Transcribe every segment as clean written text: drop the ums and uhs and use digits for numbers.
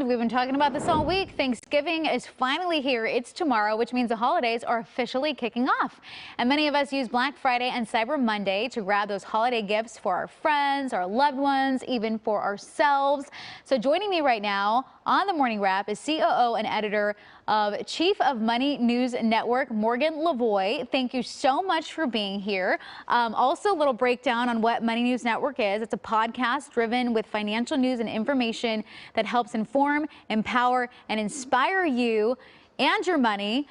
And we've been talking about this all week. Thanksgiving is finally here. It's tomorrow, which means the holidays are officially kicking off. And many of us use Black Friday and Cyber Monday to grab those holiday gifts for our friends, our loved ones, even for ourselves. So joining me right now on the Morning Wrap is COO and editor of Chief of Money News Network, Morgan Lavoie. Thank you so much for being here. Also, a little breakdown on what Money News Network is. It's a podcast driven with financial news and information that helps inform, empower, and inspire you and your money,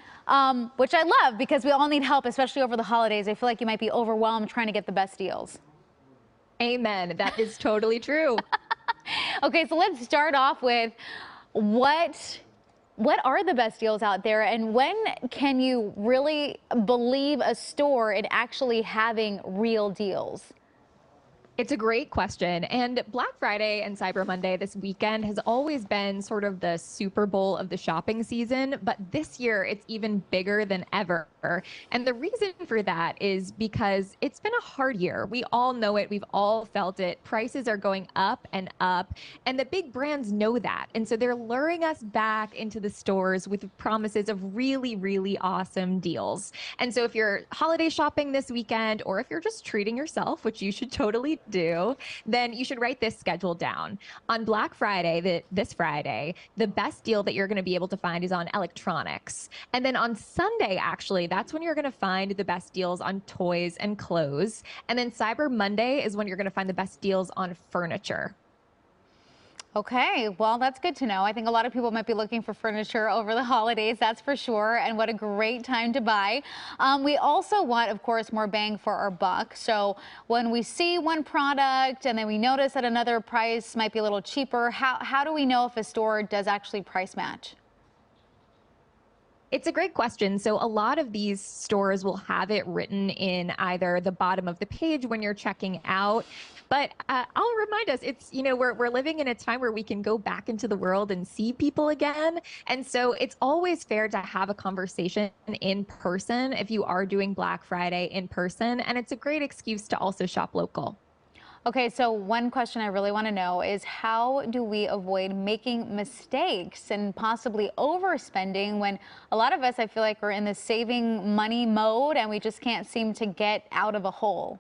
which I love because we all need help, especially over the holidays. I feel like you might be overwhelmed trying to get the best deals. Amen. That is totally true. Okay, so let's start off with what are the best deals out there, and when can you really believe a store in actually having real deals? It's a great question. And Black Friday and Cyber Monday this weekend has always been sort of the Super Bowl of the shopping season, but this year it's even bigger than ever. And the reason for that is because it's been a hard year. We all know it. We've all felt it. Prices are going up, and the big brands know that. And so they're luring us back into the stores with promises of really, really awesome deals. And so if you're holiday shopping this weekend, or if you're just treating yourself, which you should totally do, then you should write this schedule down. On Black Friday, this Friday, the best deal that you're going to be able to find is on electronics. And then on Sunday, actually, that's when you're going to find the best deals on toys and clothes. And then Cyber Monday is when you're going to find the best deals on furniture. Okay, well, that's good to know. I think a lot of people might be looking for furniture over the holidays, that's for sure, and what a great time to buy. We also want, of course, more bang for our buck. So when we see one product and then we notice that another price might be a little cheaper, how do we know if a store does actually price match? It's a great question. So a lot of these stores will have it written in either the bottom of the page when you're checking out. But I'll remind us, it's, we're living in a time where we can go back into the world and see people again. And so it's always fair to have a conversation in person if you are doing Black Friday in person. And it's a great excuse to also shop local. Okay, so one question I really want to know is, how do we avoid making mistakes and possibly overspending when a lot of us, I feel like, are in the saving money mode and we just can't seem to get out of a hole?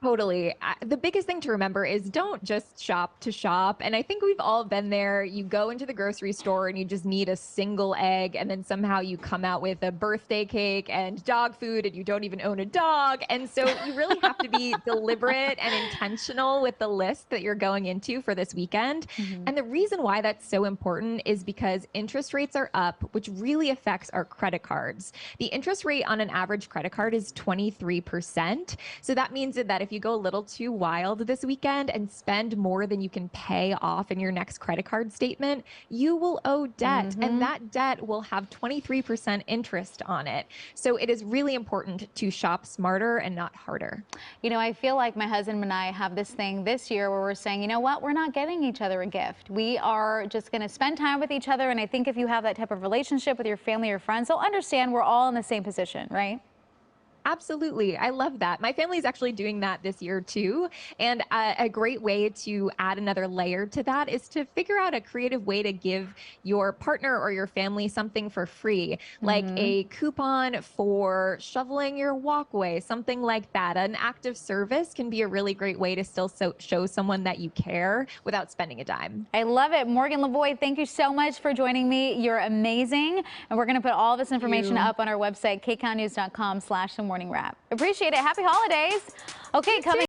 Totally. The biggest thing to remember is don't just shop to shop. And I think we've all been there. You go into the grocery store and you just need a single egg, and then somehow you come out with a birthday cake and dog food, and you don't even own a dog. And so you really have to be deliberate and intentional with the list that you're going into for this weekend. And the reason why that's so important is because interest rates are up, which really affects our credit cards. The interest rate on an average credit card is 23%. So that means that if you go a little too wild this weekend and spend more than you can pay off in your next credit card statement, you will owe debt, and that debt will have 23% interest on it. So it is really important to shop smarter and not harder. You know, I feel like my husband and I have this thing this year where we're saying, you know what, we're not getting each other a gift. We are just going to spend time with each other. And I think if you have that type of relationship with your family or friends, they'll understand we're all in the same position, right? Absolutely. I love that. My family is actually doing that this year too. And a great way to add another layer to that is to figure out a creative way to give your partner or your family something for free, like a coupon for shoveling your walkway, something like that. An act of service can be a really great way to still show someone that you care without spending a dime. I love it. Morgan Lavoie, thank you so much for joining me. You're amazing. And we're going to put all this information up on our website, kcalnews.com/themorningwrap. Appreciate it. Happy holidays. Okay, coming